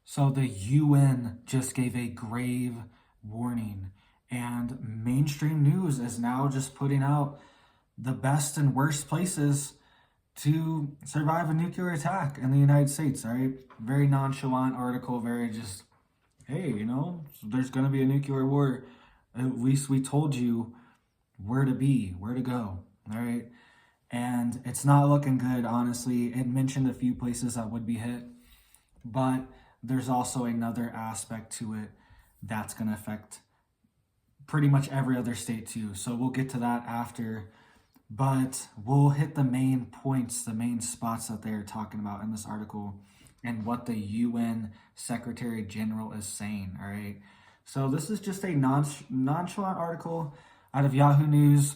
So the UN just gave a grave warning, and mainstream news is now just putting out the best and worst places to survive a nuclear attack in the United States, all right? Very nonchalant article, very just, hey, there's going to be a nuclear war. At least we told you where to be, where to go, all right? And it's not looking good, honestly. It mentioned a few places that would be hit, but there's also another aspect to it that's going to affect pretty much every other state too. So we'll get to that after, but we'll hit the main points, the main spots that they're talking about in this article and what the UN Secretary General is saying, all right? So this is just a nonchalant article out of Yahoo News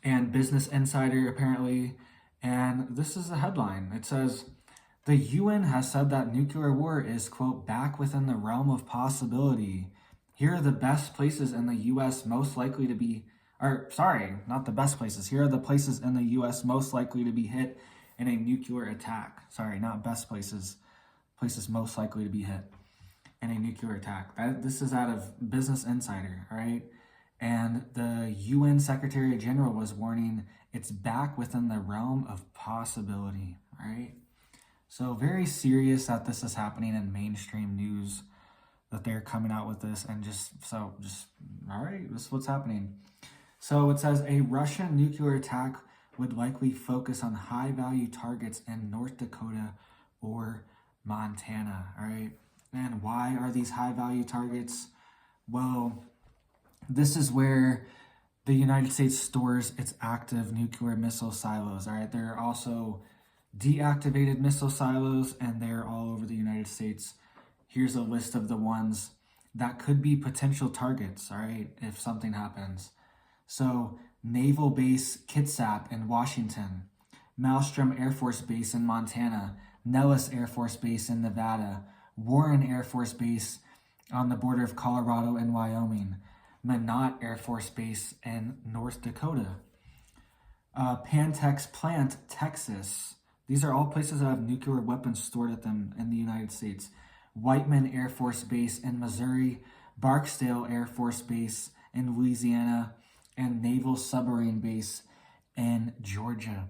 and Business Insider, apparently, and this is the headline. It says, the UN has said that nuclear war is, quote, back within the realm of possibility. Here are the best places in the U.S. most likely to be, or sorry, not the best places. Here are the places in the U.S. most likely to be hit in a nuclear attack. Sorry, not best places, places most likely to be hit in a nuclear attack. This is out of Business Insider, all right? And the UN Secretary General was warning it's back within the realm of possibility, all right? So very serious that this is happening in mainstream news, that they're coming out with this, and just all right, this is what's happening. So it says a Russian nuclear attack would likely focus on high value targets in North Dakota or Montana, all right? And why are these high value targets? Well, this is where the United States stores its active nuclear missile silos, all right? There are also deactivated missile silos, and they're all over the United States. Here's a list of the ones that could be potential targets, all right, if something happens. So, Naval Base Kitsap in Washington, Malmstrom Air Force Base in Montana, Nellis Air Force Base in Nevada, Warren Air Force Base on the border of Colorado and Wyoming, Minot Air Force Base in North Dakota, Pantex Plant, Texas. These are all places that have nuclear weapons stored at them in the United States. Whiteman Air Force Base in Missouri, Barksdale Air Force Base in Louisiana, and Naval Submarine Base in Georgia.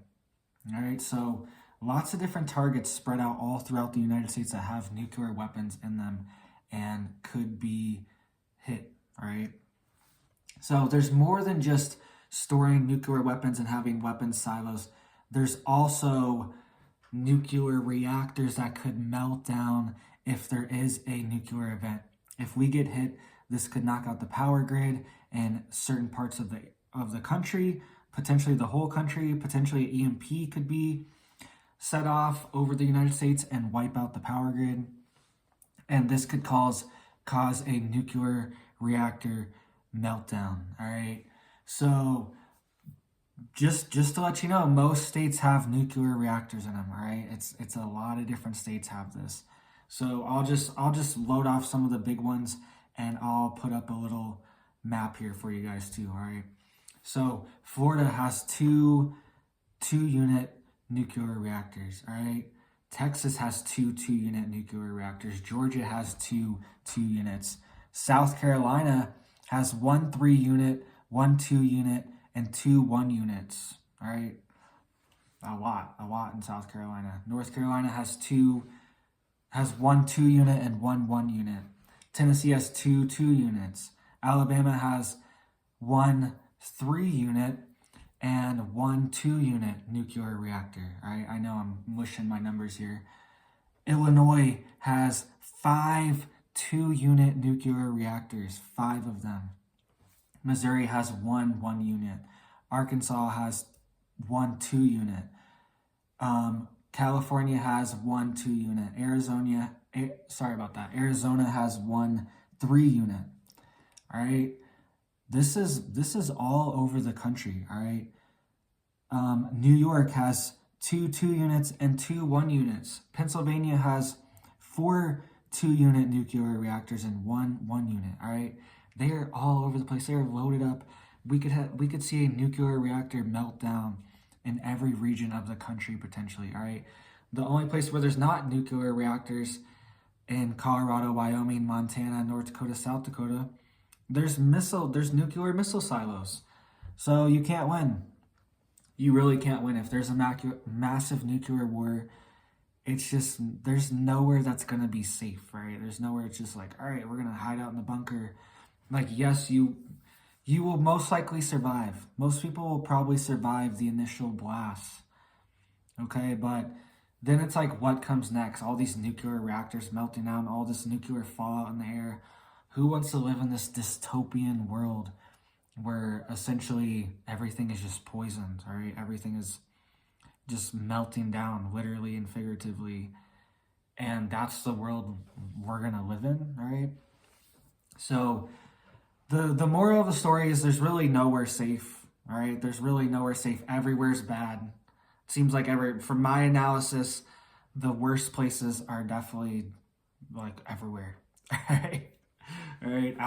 All right, so lots of different targets spread out all throughout the United States that have nuclear weapons in them and could be hit, all right? So there's more than just storing nuclear weapons and having weapons silos. There's also nuclear reactors that could melt down if there is a nuclear event. If we get hit, this could knock out the power grid in certain parts of the country, potentially the whole country. Potentially EMP could be set off over the United States and wipe out the power grid. And this could cause a nuclear reactor meltdown, all right? So just to let you know, most states have nuclear reactors in them, all right? It's a lot of different states have this. So I'll just load off some of the big ones, and I'll put up a little map here for you guys too, all right? So Florida has two unit nuclear reactors, all right? Texas has two unit nuclear reactors. Georgia has two units. South Carolina has 1 3-unit, 1 2-unit, and 2 1-units, all right? A lot in South Carolina. North Carolina has 1 2-unit and 1 1-unit. Tennessee has 2 2-units. Alabama has 1 3-unit and 1 2-unit nuclear reactor. All right, I know I'm mushing my numbers here. Illinois has 5 2-unit nuclear reactors, 5 of them. Missouri has 1 1-unit. Arkansas has 1 2-unit. California has 1 2-unit. Arizona has 1 3-unit. All right. This is all over the country. All right. New York has 2 2-units and 2 1-units. Pennsylvania has 4 2-unit nuclear reactors and 1 1-unit. All right. They are all over the place. They are loaded up. We could see a nuclear reactor meltdown in every region of the country potentially, all right? The only place where there's not nuclear reactors in Colorado, Wyoming, Montana, North Dakota, South Dakota, there's nuclear missile silos. So you can't win. You really can't win. If there's a massive nuclear war, it's just, there's nowhere that's going to be safe, right? There's nowhere it's just like, all right, we're going to hide out in the bunker. Like, yes, you will most likely survive. Most people will probably survive the initial blast. Okay, but then it's like, what comes next? All these nuclear reactors melting down, all this nuclear fallout in the air. Who wants to live in this dystopian world where essentially everything is just poisoned, all right? Everything is just melting down, literally and figuratively. And that's the world we're going to live in, all right? So the moral of the story is there's really nowhere safe, all right? There's really nowhere safe. Everywhere's bad. It seems like from my analysis, the worst places are definitely like everywhere, all right? All right,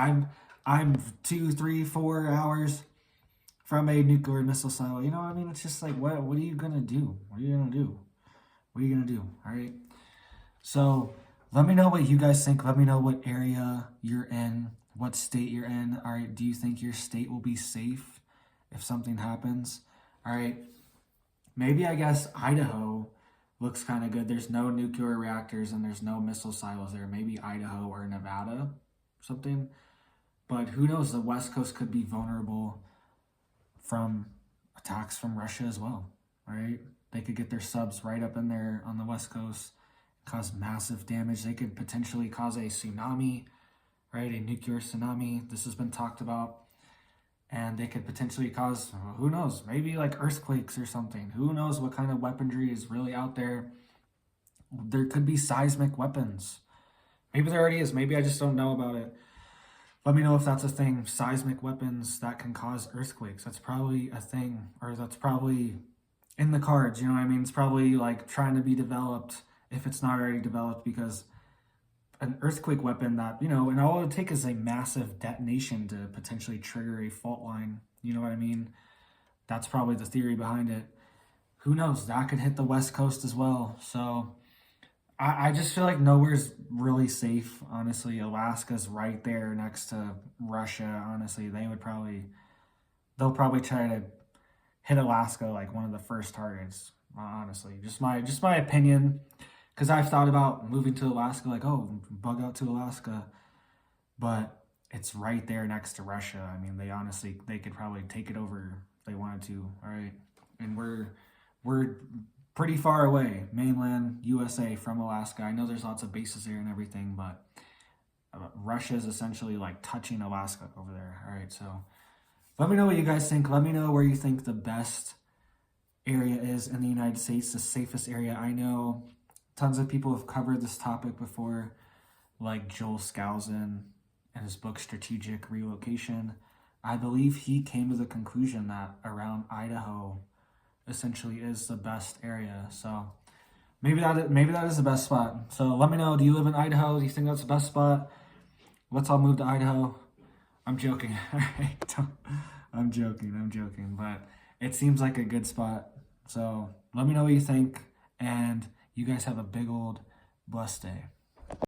I'm 2, 3, 4 hours from a nuclear missile silo. You know what I mean? It's just like, what are you gonna do? What are you gonna do? What are you gonna do? All right. So let me know what you guys think. Let me know what area you're in, what state you're in. All right. Do you think your state will be safe if something happens? All right. Maybe, I guess, Idaho looks kind of good. There's no nuclear reactors and there's no missile silos there. Maybe Idaho or Nevada, something. But who knows? The West Coast could be vulnerable from attacks from Russia as well, right? They could get their subs right up in there on the West Coast, cause massive damage. They could potentially cause a tsunami, right? A nuclear tsunami. This has been talked about. And they could potentially cause, who knows, maybe like earthquakes or something. Who knows what kind of weaponry is really out there. There could be seismic weapons. Maybe there already is. Maybe I just don't know about it. Let me know if that's a thing. Seismic weapons that can cause earthquakes. That's probably a thing, or that's probably in the cards. You know what I mean? It's probably like trying to be developed if it's not already developed, because an earthquake weapon that, you know, and all it would take is a massive detonation to potentially trigger a fault line. You know what I mean? That's probably the theory behind it. Who knows? That could hit the West Coast as well. So I just feel like nowhere's really safe, honestly. Alaska's right there next to Russia. Honestly, they'll probably try to hit Alaska like one of the first targets. Honestly, just my opinion, because I've thought about moving to Alaska, like, oh, bug out to Alaska, but it's right there next to Russia. I mean, they could probably take it over if they wanted to. All right, and we're pretty far away, mainland USA, from Alaska. I know there's lots of bases there and everything, but Russia is essentially like touching Alaska over there. All right, so let me know what you guys think. Let me know where you think the best area is in the United States, the safest area. I know tons of people have covered this topic before, like Joel Skousen in his book Strategic Relocation. I believe he came to the conclusion that around Idaho essentially is the best area. So maybe that is the best spot. So let me know, do you live in Idaho? Do you think that's the best spot? Let's all move to Idaho. I'm joking. All right. I'm joking, but it seems like a good spot. So let me know what you think, and you guys have a big old blessed day.